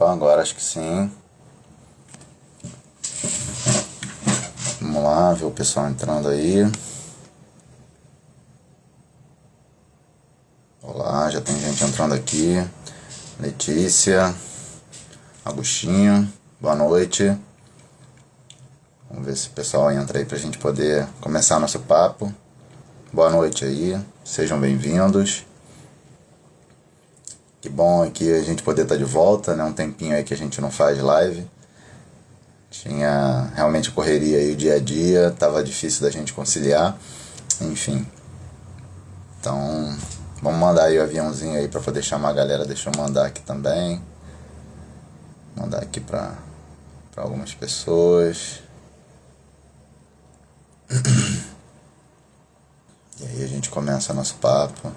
Opa, agora acho que sim. Vamos lá, ver o pessoal entrando aí. Olá, já tem gente entrando aqui. Letícia, Agostinho, boa noite. Vamos ver se o pessoal entra aí pra gente poder começar nosso papo. Boa noite aí, sejam bem-vindos. Que bom aqui a gente poder estar de volta, né? Um tempinho aí que a gente não faz live. Tinha realmente correria aí o dia a dia, tava difícil da gente conciliar, enfim. Então, vamos mandar aí o aviãozinho aí pra poder chamar a galera. Deixa eu mandar aqui também. Mandar aqui pra algumas pessoas. E aí a gente começa nosso papo.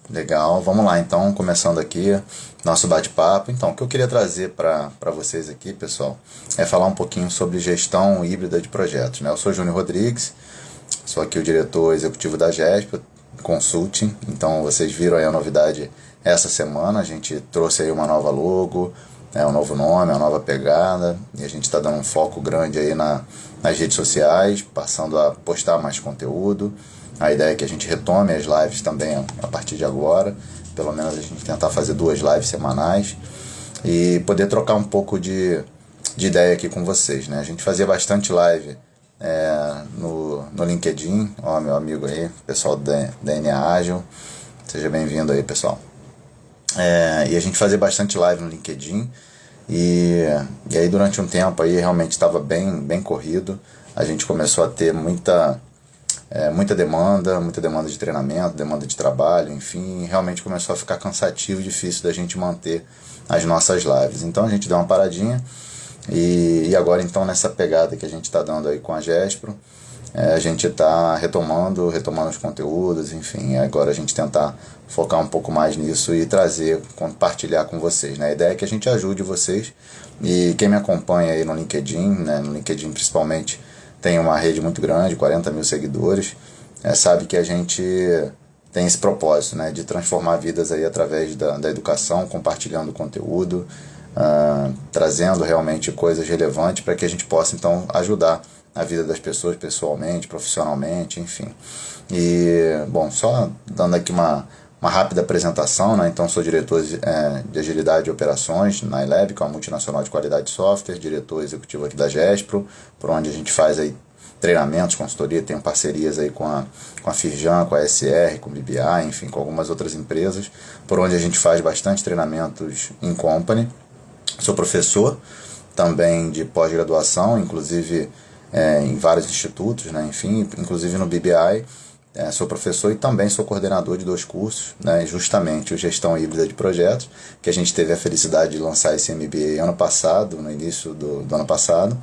Legal, vamos lá então, começando aqui nosso bate-papo. Então, o que eu queria trazer para vocês aqui, pessoal, é falar um pouquinho sobre gestão híbrida de projetos, né? Eu sou Júnior Rodrigues, sou aqui o diretor executivo da GESP Consulting. Então, vocês viram aí a novidade essa semana, a gente trouxe aí uma nova logo, um novo nome, uma nova pegada, e a gente está dando um foco grande aí nas redes sociais, passando a postar mais conteúdo. A ideia é que a gente retome as lives também a partir de agora, pelo menos a gente tentar fazer 2 lives semanais e poder trocar um pouco de ideia aqui com vocês, né? A gente fazia bastante live no LinkedIn, ó, meu amigo aí, pessoal da DNA Ágil, seja bem-vindo aí, pessoal. E a gente fazia bastante live no LinkedIn e aí durante um tempo aí realmente estava bem corrido. A gente começou a ter muita demanda de treinamento, demanda de trabalho, enfim, realmente começou a ficar cansativo e difícil da gente manter as nossas lives. Então a gente deu uma paradinha e agora então nessa pegada que a gente está dando aí com a Gespro, a gente está retomando os conteúdos, enfim, agora a gente tentar focar um pouco mais nisso e compartilhar com vocês, né? A ideia é que a gente ajude vocês, e quem me acompanha aí no LinkedIn, né, no LinkedIn principalmente, tem uma rede muito grande, 40 mil seguidores, sabe que a gente tem esse propósito, né, de transformar vidas aí através da educação, compartilhando conteúdo, trazendo realmente coisas relevantes para que a gente possa então ajudar a vida das pessoas pessoalmente, profissionalmente, enfim. E, bom, só dando aqui uma rápida apresentação, né? Então sou diretor de agilidade e operações na iLab, que é uma multinacional de qualidade de software, diretor executivo aqui da Gespro, por onde a gente faz aí treinamentos, consultoria, tenho parcerias aí com a Firjan, com a SR, com o BBI, enfim, com algumas outras empresas, por onde a gente faz bastante treinamentos in company. Sou professor também de pós-graduação, inclusive em vários institutos, né? Enfim, inclusive no BBI. Sou professor e também sou coordenador de 2 cursos, né, justamente o Gestão Híbrida de Projetos, que a gente teve a felicidade de lançar esse MBA ano passado, no início do ano passado,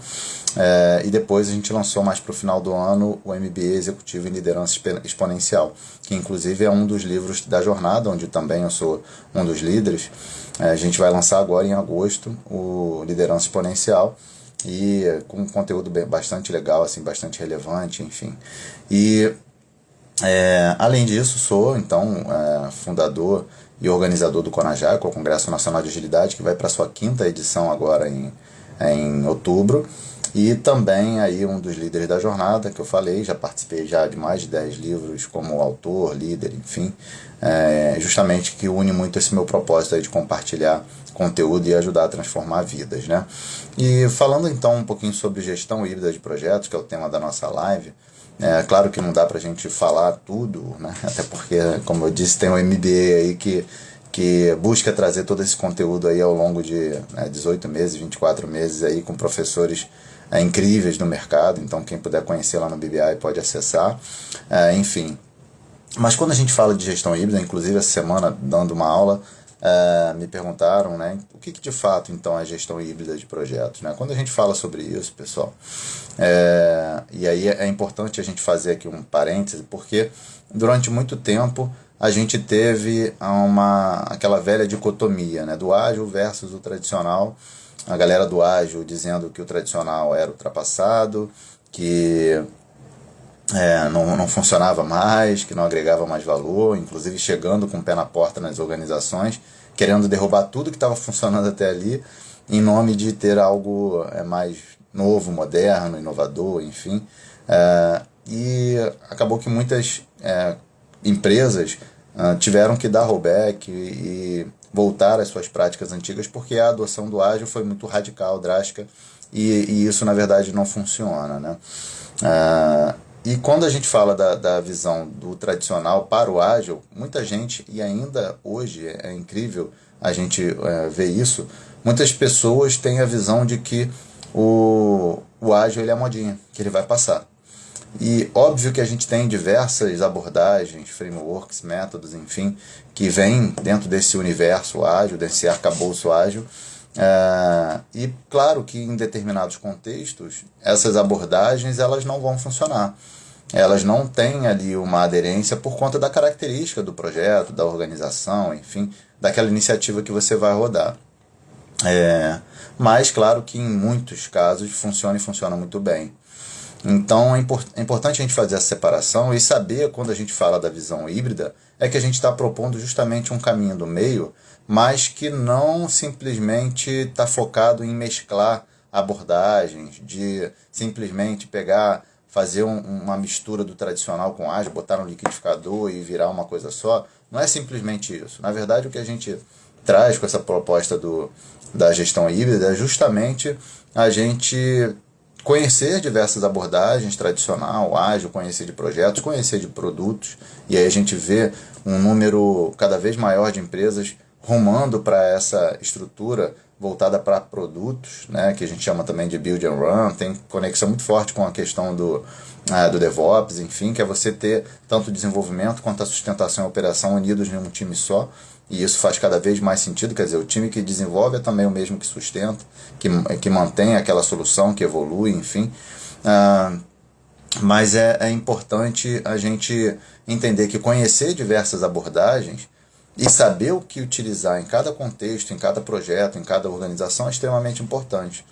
e depois a gente lançou mais para o final do ano o MBA Executivo em Liderança Exponencial, que inclusive é um dos livros da jornada, onde também eu sou um dos líderes. A gente vai lançar agora em agosto o Liderança Exponencial, e com um conteúdo bastante legal, assim, bastante relevante, enfim. E além disso, sou então fundador e organizador do CONAJAR, que é o Congresso Nacional de Agilidade, que vai para a sua 5ª edição agora em outubro, e também aí um dos líderes da jornada, que eu falei, já participei já de mais de 10 livros como autor, líder, enfim, justamente que une muito esse meu propósito aí de compartilhar conteúdo e ajudar a transformar vidas, né? E falando então um pouquinho sobre gestão híbrida de projetos, que é o tema da nossa live. Claro que não dá pra gente falar tudo, né? Até porque, como eu disse, tem um MBA aí que busca trazer todo esse conteúdo aí ao longo de 18 meses, 24 meses aí com professores incríveis no mercado. Então quem puder conhecer lá no BBI pode acessar, enfim. Mas quando a gente fala de gestão híbrida, inclusive essa semana dando uma aula me perguntaram, né, o que de fato então é gestão híbrida de projetos, né? Quando a gente fala sobre isso, pessoal, e aí é importante a gente fazer aqui um parêntese, porque durante muito tempo a gente teve aquela velha dicotomia, né, do ágil versus o tradicional. A galera do ágil dizendo que o tradicional era ultrapassado, que não funcionava mais, que não agregava mais valor, inclusive chegando com o pé na porta nas organizações, querendo derrubar tudo que estava funcionando até ali, em nome de ter algo mais novo, moderno, inovador, enfim. E acabou que muitas empresas tiveram que dar rollback e voltar às suas práticas antigas, porque a adoção do ágil foi muito radical, drástica, e isso na verdade não funciona, né? E quando a gente fala da visão do tradicional para o ágil, muita gente, e ainda hoje é incrível a gente ver isso, muitas pessoas têm a visão de que o ágil ele é modinha, que ele vai passar. E óbvio que a gente tem diversas abordagens, frameworks, métodos, enfim, que vêm dentro desse universo ágil, desse arcabouço ágil. E claro que em determinados contextos, essas abordagens elas não vão funcionar. Elas não têm ali uma aderência por conta da característica do projeto, da organização, enfim, daquela iniciativa que você vai rodar. Mas claro que em muitos casos funciona e funciona muito bem. Então é importante a gente fazer essa separação e saber, quando a gente fala da visão híbrida, é que a gente está propondo justamente um caminho do meio, mas que não simplesmente está focado em mesclar abordagens, de simplesmente fazer uma mistura do tradicional com ágil, botar no liquidificador e virar uma coisa só. Não é simplesmente isso. Na verdade, o que a gente traz com essa proposta da gestão híbrida é justamente a gente conhecer diversas abordagens, tradicional, ágil, conhecer de projetos, conhecer de produtos, e aí a gente vê um número cada vez maior de empresas rumando para essa estrutura voltada para produtos, né, que a gente chama também de build and run, tem conexão muito forte com a questão do DevOps, enfim, que é você ter tanto o desenvolvimento quanto a sustentação e operação unidos em um time só. E isso faz cada vez mais sentido, quer dizer, o time que desenvolve é também o mesmo que sustenta, que mantém aquela solução, que evolui, enfim. Mas é importante a gente entender que conhecer diversas abordagens e saber o que utilizar em cada contexto, em cada projeto, em cada organização é extremamente importante.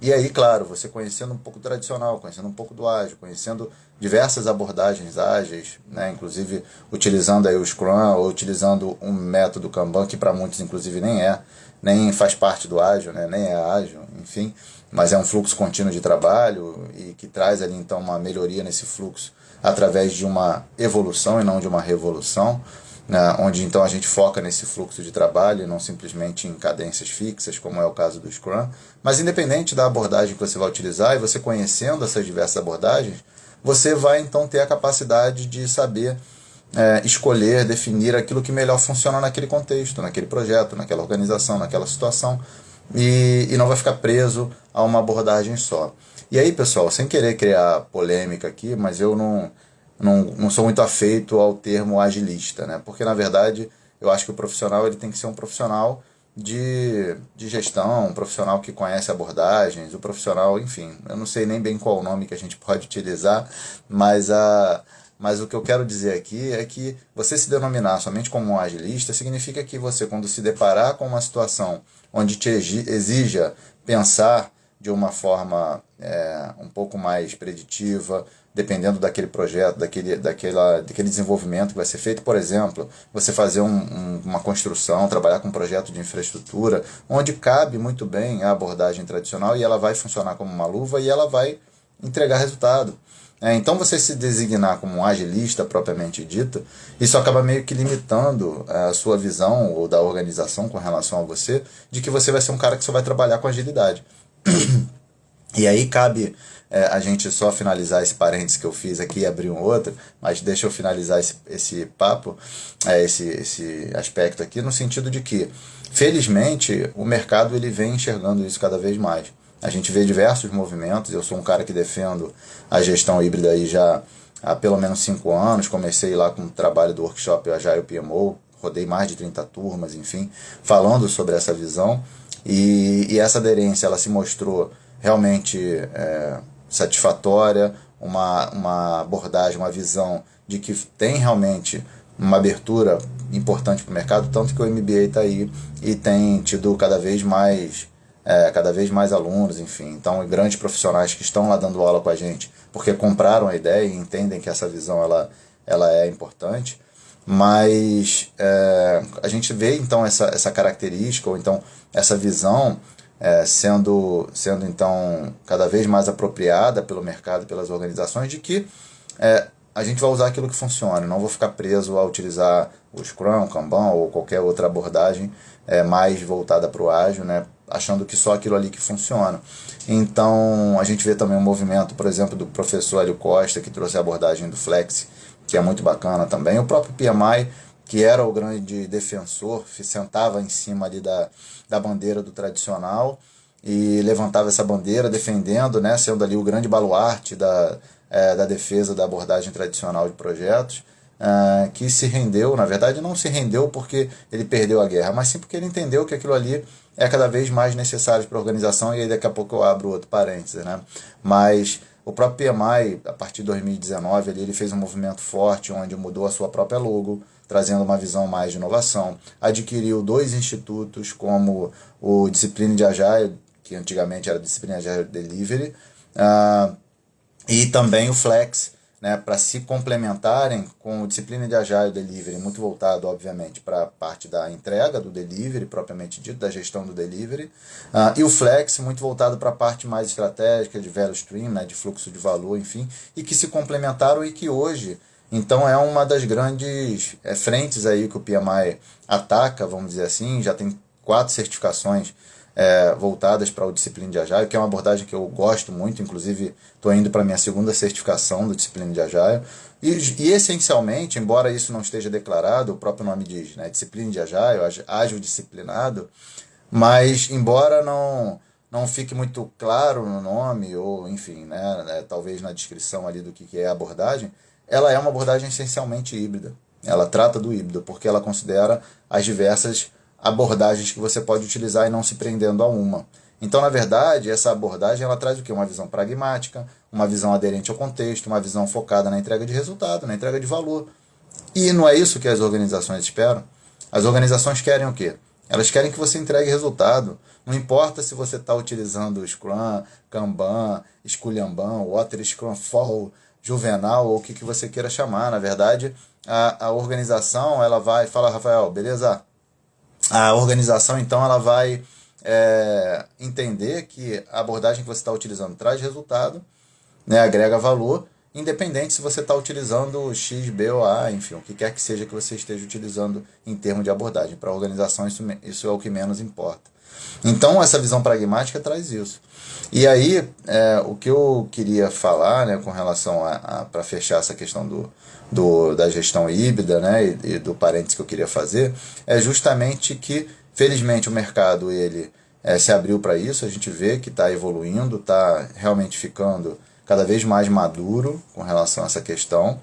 E aí, claro, você conhecendo um pouco do tradicional, conhecendo um pouco do ágil, conhecendo diversas abordagens ágeis, né, inclusive utilizando aí o Scrum ou utilizando um método Kanban, que para muitos inclusive nem faz parte do ágil, né, nem é ágil, enfim, mas é um fluxo contínuo de trabalho e que traz ali então uma melhoria nesse fluxo através de uma evolução e não de uma revolução, né, onde então a gente foca nesse fluxo de trabalho e não simplesmente em cadências fixas, como é o caso do Scrum. Mas independente da abordagem que você vai utilizar, e você conhecendo essas diversas abordagens, você vai então ter a capacidade de saber escolher, definir aquilo que melhor funciona naquele contexto, naquele projeto, naquela organização, naquela situação, e não vai ficar preso a uma abordagem só. E aí, pessoal, sem querer criar polêmica aqui, mas eu não sou muito afeito ao termo agilista, né? Porque na verdade eu acho que o profissional ele tem que ser um profissional de gestão, um profissional que conhece abordagens, o profissional, enfim, eu não sei nem bem qual o nome que a gente pode utilizar, mas o que eu quero dizer aqui é que você se denominar somente como um agilista significa que você, quando se deparar com uma situação onde te exija pensar de uma forma um pouco mais preditiva, dependendo daquele projeto, daquele desenvolvimento que vai ser feito. Por exemplo, você fazer uma construção, trabalhar com um projeto de infraestrutura, onde cabe muito bem a abordagem tradicional e ela vai funcionar como uma luva e ela vai entregar resultado. Então você se designar como um agilista propriamente dito, isso acaba meio que limitando a sua visão ou da organização com relação a você, de que você vai ser um cara que só vai trabalhar com agilidade. E aí cabe a gente só finalizar esse parênteses que eu fiz aqui e abrir um outro, mas deixa eu finalizar esse papo, esse aspecto aqui, no sentido de que, felizmente, o mercado ele vem enxergando isso cada vez mais. A gente vê diversos movimentos, eu sou um cara que defendo a gestão híbrida aí já há pelo menos 5 anos, comecei lá com o trabalho do workshop Agile PMO, rodei mais de 30 turmas, enfim, falando sobre essa visão, e essa aderência ela se mostrou realmente satisfatória, uma abordagem, uma visão de que tem realmente uma abertura importante para o mercado, tanto que o MBA está aí e tem tido cada vez mais alunos, enfim, então grandes profissionais que estão lá dando aula com a gente, porque compraram a ideia e entendem que essa visão ela é importante, mas a gente vê então essa característica, ou então essa visão sendo então cada vez mais apropriada pelo mercado, pelas organizações, de que a gente vai usar aquilo que funciona, não vou ficar preso a utilizar o Scrum, o Kanban ou qualquer outra abordagem mais voltada para o ágil, né, achando que só aquilo ali que funciona. Então a gente vê também um movimento, por exemplo, do professor Hélio Costa, que trouxe a abordagem do Flex, que é muito bacana também. O próprio PMI, que era o grande defensor, sentava em cima ali da bandeira do tradicional e levantava essa bandeira defendendo, né, sendo ali o grande baluarte da defesa da abordagem tradicional de projetos, que se rendeu, na verdade não se rendeu porque ele perdeu a guerra, mas sim porque ele entendeu que aquilo ali é cada vez mais necessário para a organização, e aí daqui a pouco eu abro outro parênteses, né? Mas o próprio PMI, a partir de 2019, ele fez um movimento forte, onde mudou a sua própria logo, trazendo uma visão mais de inovação, adquiriu 2 institutos, como o Discipline de Agile, que antigamente era Discipline de Agile Delivery, e também o Flex, né, para se complementarem com o Discipline de Agile Delivery, muito voltado, obviamente, para a parte da entrega do delivery, propriamente dito, da gestão do delivery, e o Flex, muito voltado para a parte mais estratégica de value stream, né, de fluxo de valor, enfim, e que se complementaram e que hoje, então, é uma das grandes frentes aí que o PMI ataca, vamos dizer assim, já tem 4 certificações voltadas para o Discipline de Agile, que é uma abordagem que eu gosto muito, inclusive estou indo para a minha 2ª certificação do Discipline de Agile, e essencialmente, embora isso não esteja declarado, o próprio nome diz, né, Discipline de Agile, ágil disciplinado, mas embora não fique muito claro no nome, ou enfim, né, talvez na descrição ali do que é a abordagem, ela é uma abordagem essencialmente híbrida, ela trata do híbrido, porque ela considera as diversas abordagens que você pode utilizar e não se prendendo a uma. Então, na verdade, essa abordagem ela traz o quê? Uma visão pragmática, uma visão aderente ao contexto, uma visão focada na entrega de resultado, na entrega de valor. E não é isso que as organizações esperam? As organizações querem o quê? Elas querem que você entregue resultado. Não importa se você está utilizando Scrum, Kanban, Scalumban, Water Scrum Fall, Juvenal ou o que você queira chamar. Na verdade, a organização ela vai... Fala, Rafael, beleza? A organização, então, ela vai entender que a abordagem que você está utilizando traz resultado, né, agrega valor, independente se você está utilizando X, B ou A, enfim, o que quer que seja que você esteja utilizando em termos de abordagem. Para a organização, isso é o que menos importa. Então, essa visão pragmática traz isso. E aí, o que eu queria falar, né, com relação para fechar essa questão da gestão híbrida, né, e do parênteses que eu queria fazer, é justamente que, felizmente, o mercado ele se abriu para isso, a gente vê que está evoluindo, está realmente ficando cada vez mais maduro com relação a essa questão,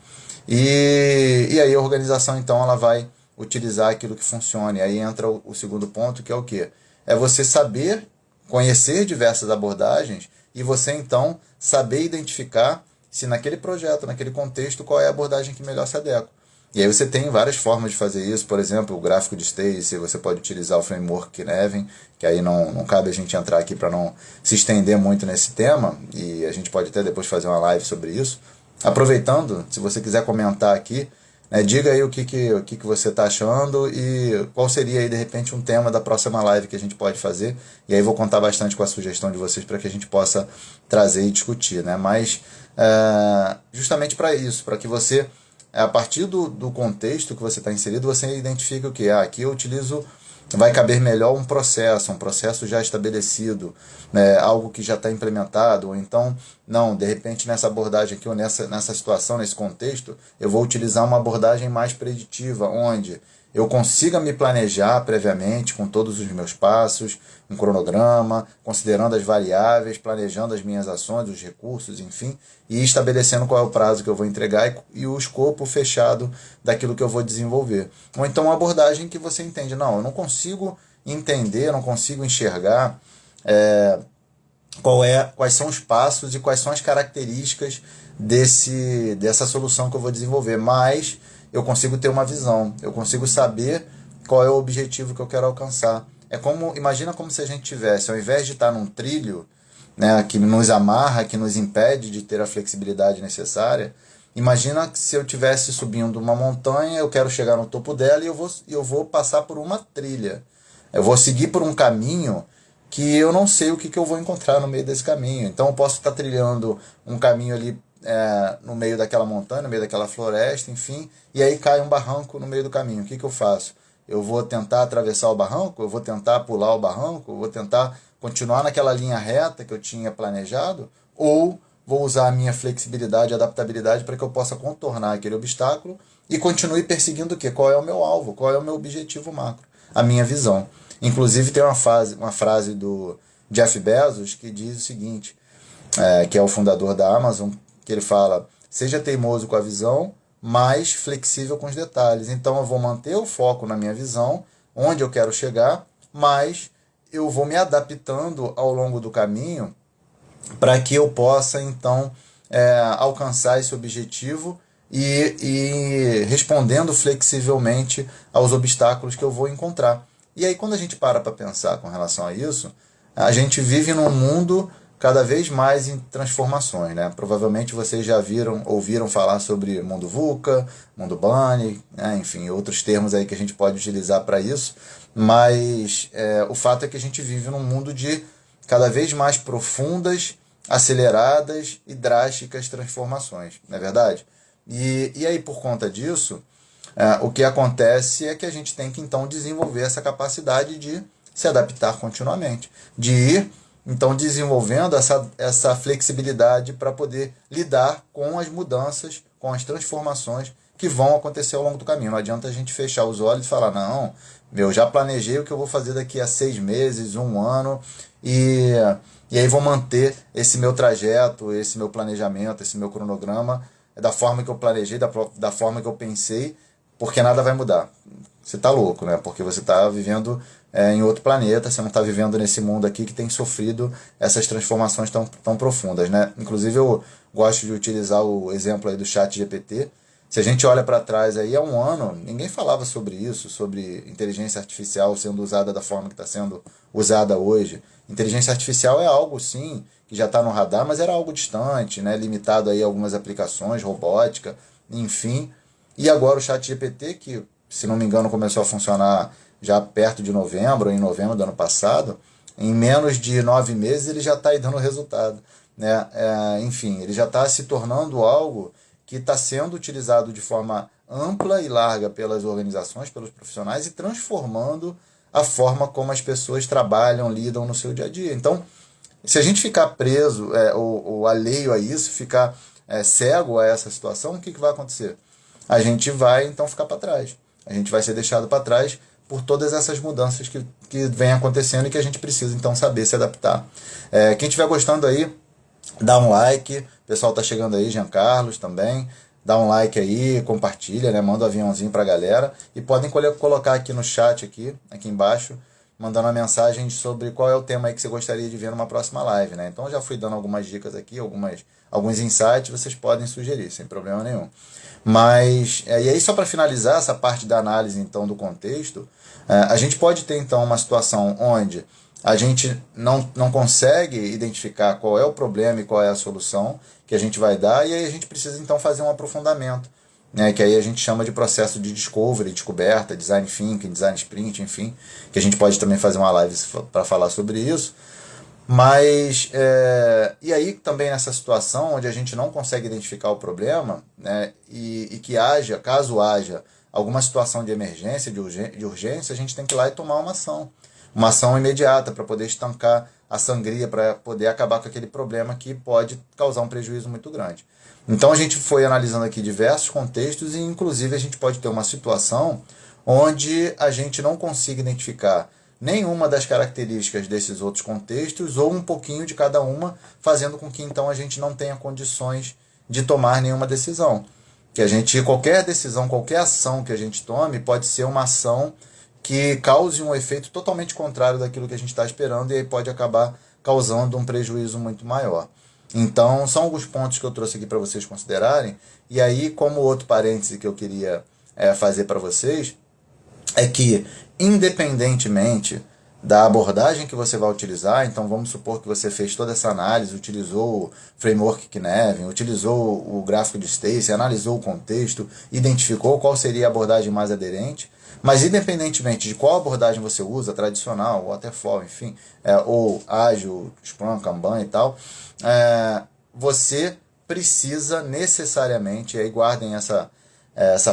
e aí a organização, então, ela vai utilizar aquilo que funciona, e aí entra o segundo ponto, que é o quê? É você saber, conhecer diversas abordagens, e você, então, saber identificar se naquele projeto, naquele contexto, qual é a abordagem que melhor se adequa. E aí você tem várias formas de fazer isso, por exemplo, o gráfico de Stacy, você pode utilizar o framework Kneven, que aí não cabe a gente entrar aqui para não se estender muito nesse tema, e a gente pode até depois fazer uma live sobre isso. Aproveitando, se você quiser comentar aqui, né, diga aí o que você está achando e qual seria aí de repente um tema da próxima live que a gente pode fazer, e aí vou contar bastante com a sugestão de vocês para que a gente possa trazer e discutir, né? Mas justamente para isso, para que você, a partir do contexto que você está inserido, você identifique o que? Aqui eu utilizo, vai caber melhor um processo já estabelecido, né, algo que já está implementado, ou então, não, de repente nessa abordagem aqui, ou nessa situação, nesse contexto, eu vou utilizar uma abordagem mais preditiva, onde eu consiga me planejar previamente com todos os meus passos, um cronograma, considerando as variáveis, planejando as minhas ações, os recursos, enfim, e estabelecendo qual é o prazo que eu vou entregar e o escopo fechado daquilo que eu vou desenvolver. Ou então uma abordagem que você entende, não, eu não consigo entender, eu não consigo enxergar quais são os passos e quais são as características dessa solução que eu vou desenvolver, mas eu consigo ter uma visão, eu consigo saber qual é o objetivo que eu quero alcançar. Imagina como se a gente tivesse, ao invés de estar num trilho, né, que nos amarra, que nos impede de ter a flexibilidade necessária, imagina que se eu estivesse subindo uma montanha, eu quero chegar no topo dela e eu vou passar por uma trilha. Eu vou seguir por um caminho que eu não sei o que eu vou encontrar no meio desse caminho. Então eu posso estar trilhando um caminho ali no meio daquela montanha, no meio daquela floresta, enfim, e aí cai um barranco no meio do caminho. O que eu faço? Eu vou tentar atravessar o barranco? Eu vou tentar pular o barranco? Eu vou tentar continuar naquela linha reta que eu tinha planejado? Ou vou usar a minha flexibilidade e adaptabilidade para que eu possa contornar aquele obstáculo e continue perseguindo o quê? Qual é o meu alvo? Qual é o meu objetivo macro? A minha visão. Inclusive tem uma frase do Jeff Bezos que diz o seguinte, que é o fundador da Amazon, que ele fala, seja teimoso com a visão, mas flexível com os detalhes. Então eu vou manter o foco na minha visão, onde eu quero chegar, mas eu vou me adaptando ao longo do caminho para que eu possa, então, alcançar esse objetivo e respondendo flexivelmente aos obstáculos que eu vou encontrar. E aí, quando a gente para pensar com relação a isso, a gente vive num mundo cada vez mais em transformações, né? Provavelmente vocês já ouviram falar sobre mundo VUCA, mundo Bunny, né? Enfim, outros termos aí que a gente pode utilizar para isso, mas o fato é que a gente vive num mundo de cada vez mais profundas, aceleradas e drásticas transformações, não é verdade? E aí, por conta disso, o que acontece é que a gente tem que, então, desenvolver essa capacidade de se adaptar continuamente, de ir, então, desenvolvendo essa flexibilidade para poder lidar com as mudanças, com as transformações que vão acontecer ao longo do caminho. Não adianta a gente fechar os olhos e falar, não, eu já planejei o que eu vou fazer daqui a 6 meses, 1 ano, e aí vou manter esse meu trajeto, esse meu planejamento, esse meu cronograma da forma que eu planejei, da forma que eu pensei, porque nada vai mudar. Você está louco, né? Porque você está vivendo em outro planeta, você não está vivendo nesse mundo aqui que tem sofrido essas transformações tão profundas, né? Inclusive eu gosto de utilizar o exemplo aí do ChatGPT. Se a gente olha para trás aí, há 1 ano, ninguém falava sobre isso, sobre inteligência artificial sendo usada da forma que está sendo usada hoje. Inteligência artificial é algo, sim, que já está no radar, mas era algo distante, né? Limitado aí a algumas aplicações, robótica, enfim. E agora o ChatGPT, que, se não me engano, começou a funcionar já perto de novembro, em novembro do ano passado, em menos de 9 meses ele já está aí dando resultado, né? Enfim, ele já está se tornando algo que está sendo utilizado de forma ampla e larga pelas organizações, pelos profissionais e transformando a forma como as pessoas trabalham, lidam no seu dia a dia. Então, se a gente ficar preso ou alheio a isso, ficar cego a essa situação, o que vai acontecer? A gente vai, então, ficar para trás. A gente vai ser deixado para trás por todas essas mudanças que vêm acontecendo e que a gente precisa, então, saber se adaptar. Quem estiver gostando aí, dá um like. O pessoal tá chegando aí, Jean Carlos também. Dá um like aí, compartilha, né? Manda um aviãozinho pra galera. E podem colocar aqui no chat, aqui embaixo, mandando uma mensagem sobre qual é o tema aí que você gostaria de ver numa próxima live, né? Então eu já fui dando algumas dicas aqui, alguns insights, vocês podem sugerir, sem problema nenhum. Mas, e aí só para finalizar essa parte da análise, então, do contexto, a gente pode ter, então, uma situação onde a gente não consegue identificar qual é o problema e qual é a solução que a gente vai dar, e aí a gente precisa, então, fazer um aprofundamento, né, que aí a gente chama de processo de discovery, descoberta, design thinking, design sprint, enfim, que a gente pode também fazer uma live para falar sobre isso. Mas, e aí também nessa situação onde a gente não consegue identificar o problema, né, e que caso haja alguma situação de emergência, de urgência, a gente tem que ir lá e tomar uma ação imediata para poder estancar a sangria, para poder acabar com aquele problema que pode causar um prejuízo muito grande. Então a gente foi analisando aqui diversos contextos e inclusive a gente pode ter uma situação onde a gente não consiga identificar nenhuma das características desses outros contextos ou um pouquinho de cada uma, fazendo com que então a gente não tenha condições de tomar nenhuma decisão. Que a gente, qualquer decisão, qualquer ação que a gente tome pode ser uma ação que cause um efeito totalmente contrário daquilo que a gente está esperando e aí pode acabar causando um prejuízo muito maior. Então, são alguns pontos que eu trouxe aqui para vocês considerarem. E aí, como outro parêntese que eu queria fazer para vocês, é que, independentemente da abordagem que você vai utilizar, então vamos supor que você fez toda essa análise, utilizou o framework Knevin, utilizou o gráfico de Stacey, analisou o contexto, identificou qual seria a abordagem mais aderente, mas independentemente de qual abordagem você usa, tradicional, waterfall, enfim, ou ágil, Scrum, Kanban e tal, você precisa necessariamente, e aí guardem essa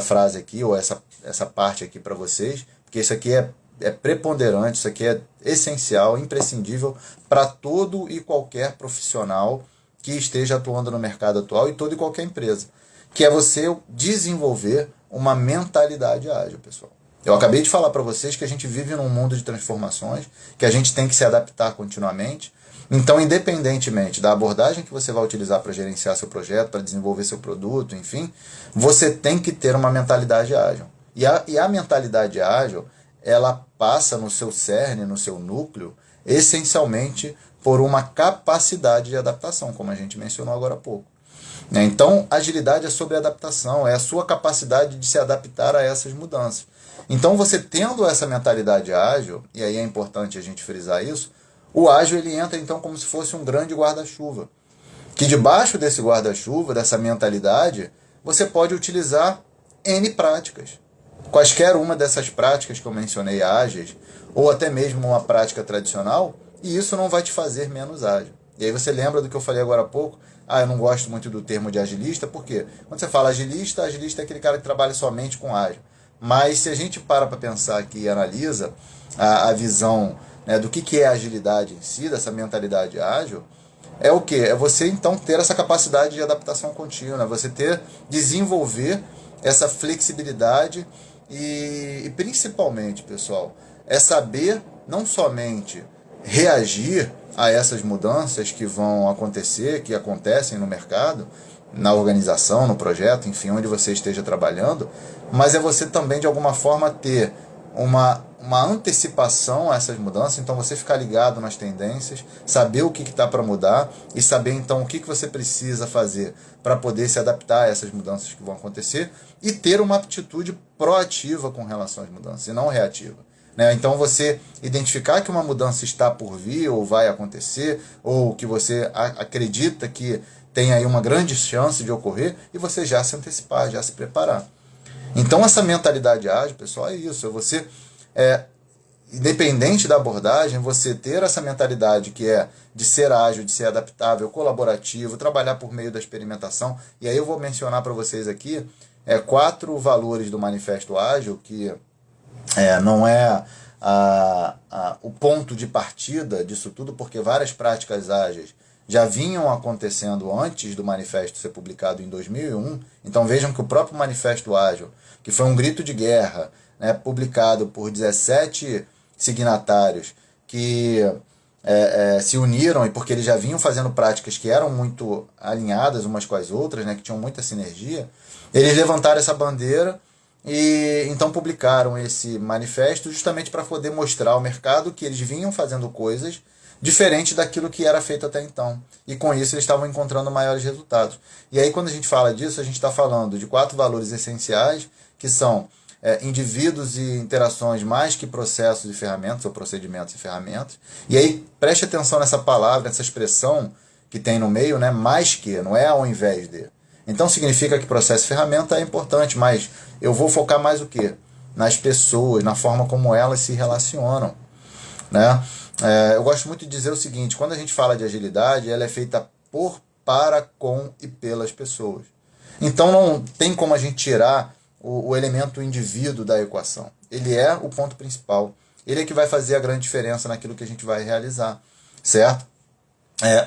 frase aqui, ou essa parte aqui para vocês, porque isso aqui é preponderante, isso aqui é essencial, imprescindível para todo e qualquer profissional que esteja atuando no mercado atual e toda e qualquer empresa, que é você desenvolver uma mentalidade ágil, pessoal. Eu acabei de falar para vocês que a gente vive num mundo de transformações, que a gente tem que se adaptar continuamente. Então, independentemente da abordagem que você vai utilizar para gerenciar seu projeto, para desenvolver seu produto, enfim, você tem que ter uma mentalidade ágil. E a mentalidade ágil, ela passa no seu cerne, no seu núcleo, essencialmente por uma capacidade de adaptação, como a gente mencionou agora há pouco. Então, agilidade é sobre adaptação, é a sua capacidade de se adaptar a essas mudanças. Então, você tendo essa mentalidade ágil, e aí é importante a gente frisar isso, o ágil ele entra então como se fosse um grande guarda-chuva, que debaixo desse guarda-chuva, dessa mentalidade, você pode utilizar N práticas. Quaisquer uma dessas práticas que eu mencionei ágeis, ou até mesmo uma prática tradicional, e isso não vai te fazer menos ágil. E aí você lembra do que eu falei agora há pouco? Eu não gosto muito do termo de agilista, por quê? Quando você fala agilista é aquele cara que trabalha somente com ágil. Mas se a gente para pensar aqui e analisa a visão, né, do que é a agilidade em si, dessa mentalidade ágil, é o quê? É você então ter essa capacidade de adaptação contínua, você desenvolver essa flexibilidade e principalmente, pessoal, é saber não somente reagir a essas mudanças que vão acontecer, que acontecem no mercado, na organização, no projeto, enfim, onde você esteja trabalhando, mas é você também, de alguma forma, ter uma antecipação a essas mudanças, então você ficar ligado nas tendências, saber o que está para mudar e saber então o que você precisa fazer para poder se adaptar a essas mudanças que vão acontecer e ter uma atitude proativa com relação às mudanças e não reativa. Então você identificar que uma mudança está por vir ou vai acontecer, ou que você acredita que tem aí uma grande chance de ocorrer, e você já se antecipar, já se preparar. Então essa mentalidade ágil, pessoal, é isso, é você, independente da abordagem, você ter essa mentalidade que é de ser ágil, de ser adaptável, colaborativo, trabalhar por meio da experimentação. E aí eu vou mencionar para vocês aqui 4 valores do Manifesto Ágil, que não é o ponto de partida disso tudo, porque várias práticas ágeis já vinham acontecendo antes do manifesto ser publicado em 2001. Então vejam que o próprio Manifesto Ágil, que foi um grito de guerra, né, publicado por 17 signatários que se uniram, e porque eles já vinham fazendo práticas que eram muito alinhadas umas com as outras, né, que tinham muita sinergia, eles levantaram essa bandeira e então publicaram esse manifesto justamente para poder mostrar ao mercado que eles vinham fazendo coisas diferente daquilo que era feito até então. E com isso eles estavam encontrando maiores resultados. E aí quando a gente fala disso, a gente está falando de 4 valores essenciais, que são indivíduos e interações mais que processos e ferramentas, ou procedimentos e ferramentas. E aí preste atenção nessa palavra, nessa expressão que tem no meio, né? Mais que, não é ao invés de. Então significa que processo e ferramenta é importante, mas eu vou focar mais o quê? Nas pessoas, na forma como elas se relacionam, né? Eu gosto muito de dizer o seguinte: quando a gente fala de agilidade, ela é feita por, para, com e pelas pessoas. Então não tem como a gente tirar o elemento indivíduo da equação. Ele é o ponto principal. Ele é que vai fazer a grande diferença naquilo que a gente vai realizar, certo?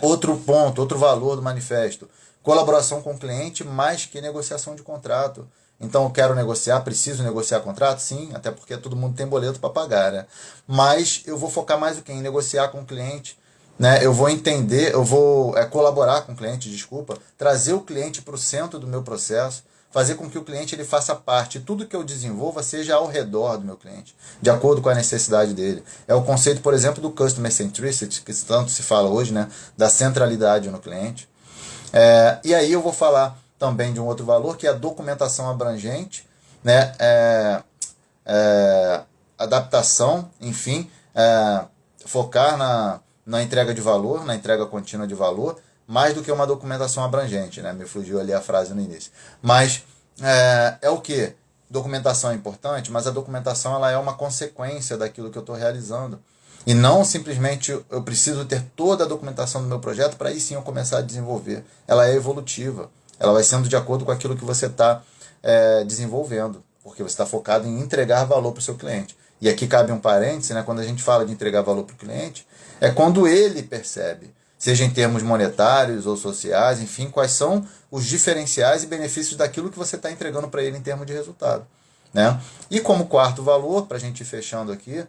Outro ponto, outro valor do manifesto: colaboração com o cliente mais que negociação de contrato. Então eu quero negociar, preciso negociar contrato? Sim, até porque todo mundo tem boleto para pagar, né? Mas eu vou focar mais o que? Em negociar com o cliente, né? Eu vou entender, eu vou colaborar com o cliente, desculpa, trazer o cliente para o centro do meu processo, fazer com que o cliente ele faça parte, tudo que eu desenvolva seja ao redor do meu cliente, de acordo com a necessidade dele. É o conceito, por exemplo, do Customer Centricity, que tanto se fala hoje, né? Da centralidade no cliente. E aí eu vou falar também de um outro valor, que é a documentação abrangente, né? Adaptação, enfim, focar na entrega de valor, na entrega contínua de valor, mais do que uma documentação abrangente, né? Me fugiu ali a frase no início. Mas é o que? Documentação é importante, mas a documentação ela é uma consequência daquilo que eu estou realizando. E não simplesmente eu preciso ter toda a documentação do meu projeto para aí sim eu começar a desenvolver. Ela é evolutiva. Ela vai sendo de acordo com aquilo que você está desenvolvendo. Porque você está focado em entregar valor para o seu cliente. E aqui cabe um parêntese, né? Quando a gente fala de entregar valor para o cliente, é quando ele percebe, seja em termos monetários ou sociais, enfim, quais são os diferenciais e benefícios daquilo que você está entregando para ele em termos de resultado. Né? E como quarto valor, para a gente ir fechando aqui,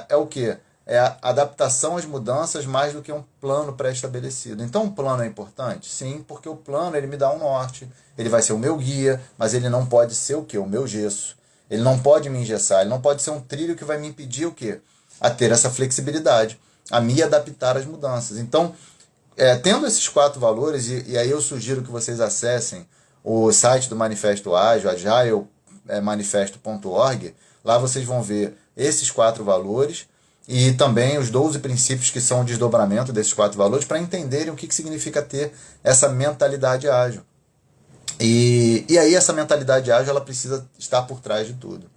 é o que? É a adaptação às mudanças mais do que um plano pré-estabelecido. Então, um plano é importante? Sim, porque o plano ele me dá um norte, ele vai ser o meu guia, mas ele não pode ser o quê? O meu gesso. Ele não pode me engessar, ele não pode ser um trilho que vai me impedir o quê? A ter essa flexibilidade, a me adaptar às mudanças. Então, tendo esses 4 valores, e aí eu sugiro que vocês acessem o site do Manifesto Ágil, agilemanifesto.org, lá vocês vão ver esses 4 valores e também os 12 princípios que são o desdobramento desses 4 valores para entenderem o que significa ter essa mentalidade ágil. E aí essa mentalidade ágil ela precisa estar por trás de tudo.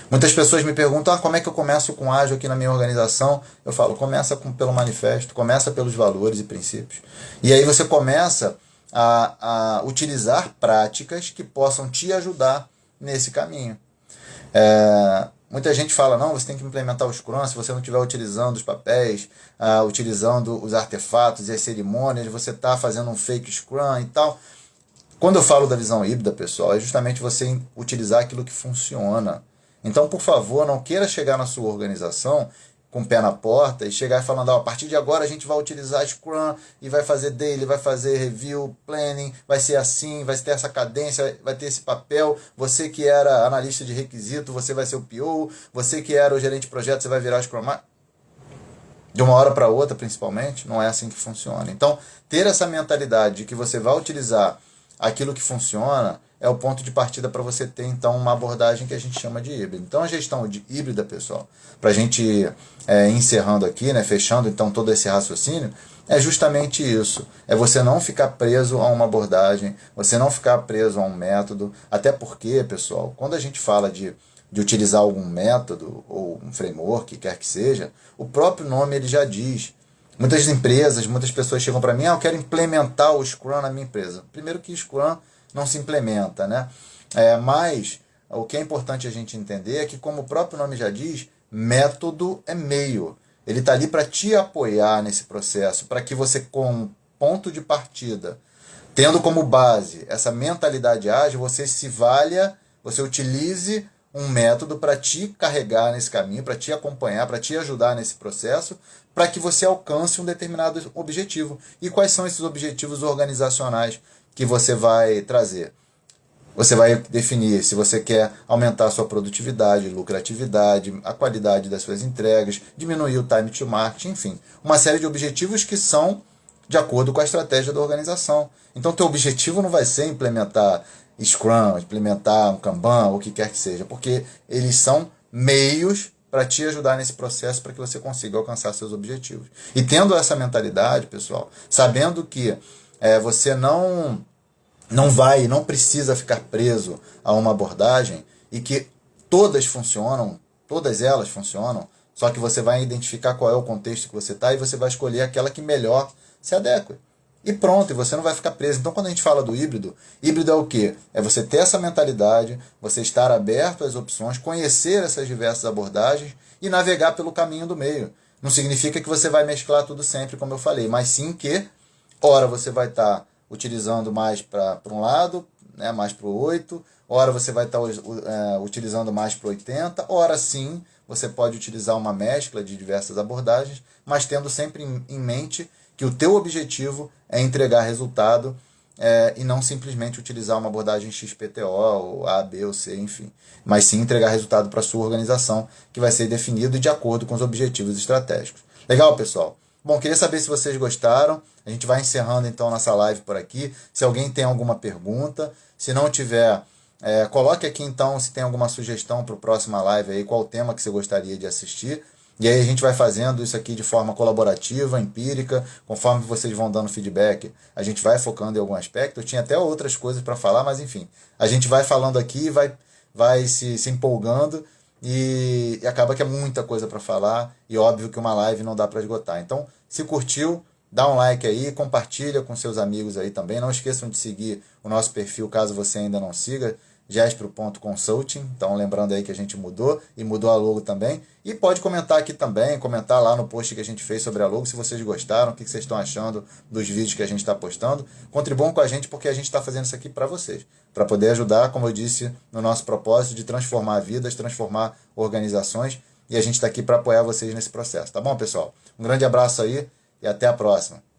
Muitas pessoas me perguntam, como é que eu começo com ágil aqui na minha organização? Eu falo, começa pelo manifesto, começa pelos valores e princípios. E aí você começa a utilizar práticas que possam te ajudar nesse caminho. Muita gente fala, não, você tem que implementar o Scrum, se você não estiver utilizando os papéis, utilizando os artefatos e as cerimônias, você está fazendo um fake Scrum e tal. Quando eu falo da visão híbrida, pessoal, é justamente você utilizar aquilo que funciona. Então, por favor, não queira chegar na sua organização com o pé na porta e chegar falando, a partir de agora a gente vai utilizar Scrum e vai fazer daily, vai fazer review, planning, vai ser assim, vai ter essa cadência, vai ter esse papel, você que era analista de requisito, você vai ser o PO, você que era o gerente de projeto, você vai virar Scrum Master. De uma hora para outra, principalmente, não é assim que funciona. Então, ter essa mentalidade de que você vai utilizar aquilo que funciona é o ponto de partida para você ter, então, uma abordagem que a gente chama de híbrida. Então, a gestão de híbrida, pessoal, para a gente ir encerrando aqui, né, fechando, então, todo esse raciocínio, é justamente isso. É você não ficar preso a uma abordagem, você não ficar preso a um método, até porque, pessoal, quando a gente fala de utilizar algum método ou um framework, quer que seja, o próprio nome ele já diz. Muitas empresas, muitas pessoas chegam para mim, eu quero implementar o Scrum na minha empresa. Primeiro que Scrum não se implementa, né? Mas o que é importante a gente entender é que, como o próprio nome já diz, método é meio. Ele está ali para te apoiar nesse processo, para que você, com ponto de partida, tendo como base essa mentalidade ágil, você se valha, você utilize um método para te carregar nesse caminho, para te acompanhar, para te ajudar nesse processo, para que você alcance um determinado objetivo. E quais são esses objetivos organizacionais que você vai trazer? Você vai definir se você quer aumentar a sua produtividade, lucratividade, a qualidade das suas entregas, diminuir o time to market, enfim. Uma série de objetivos que são de acordo com a estratégia da organização. Então, teu objetivo não vai ser implementar Scrum, implementar um Kanban, ou o que quer que seja, porque eles são meios para te ajudar nesse processo para que você consiga alcançar seus objetivos. E tendo essa mentalidade, pessoal, sabendo que você não precisa ficar preso a uma abordagem e que todas elas funcionam, só que você vai identificar qual é o contexto que você está e você vai escolher aquela que melhor se adequa. E pronto, e você não vai ficar preso. Então, quando a gente fala do híbrido é o quê? É você ter essa mentalidade, você estar aberto às opções, conhecer essas diversas abordagens e navegar pelo caminho do meio. Não significa que você vai mesclar tudo sempre, como eu falei, mas sim que, ora, você vai estar utilizando mais para um lado, né, mais para o 8, ora você vai estar utilizando mais para 80, ora sim, você pode utilizar uma mescla de diversas abordagens, mas tendo sempre em mente que o teu objetivo é entregar resultado e não simplesmente utilizar uma abordagem XPTO, ou A, B ou C, enfim. Mas sim entregar resultado para a sua organização, que vai ser definido de acordo com os objetivos estratégicos. Legal, pessoal? Bom, queria saber se vocês gostaram. A gente vai encerrando então nossa live por aqui. Se alguém tem alguma pergunta, se não tiver, coloque aqui então se tem alguma sugestão para a próxima live aí, qual o tema que você gostaria de assistir. E aí a gente vai fazendo isso aqui de forma colaborativa, empírica, conforme vocês vão dando feedback, a gente vai focando em algum aspecto. Eu tinha até outras coisas para falar, mas enfim, a gente vai falando aqui, vai se empolgando e acaba que é muita coisa para falar e óbvio que uma live não dá para esgotar. Então, se curtiu, dá um like aí, compartilha com seus amigos aí também. Não esqueçam de seguir o nosso perfil, caso você ainda não siga, gespro.consulting. Então, lembrando aí que a gente mudou e mudou a logo também. E pode comentar aqui também, comentar lá no post que a gente fez sobre a logo, se vocês gostaram, o que vocês estão achando dos vídeos que a gente está postando. Contribuam com a gente porque a gente está fazendo isso aqui para vocês, para poder ajudar, como eu disse, no nosso propósito de transformar vidas, transformar organizações. E a gente está aqui para apoiar vocês nesse processo. Tá bom, pessoal? Um grande abraço aí e até a próxima.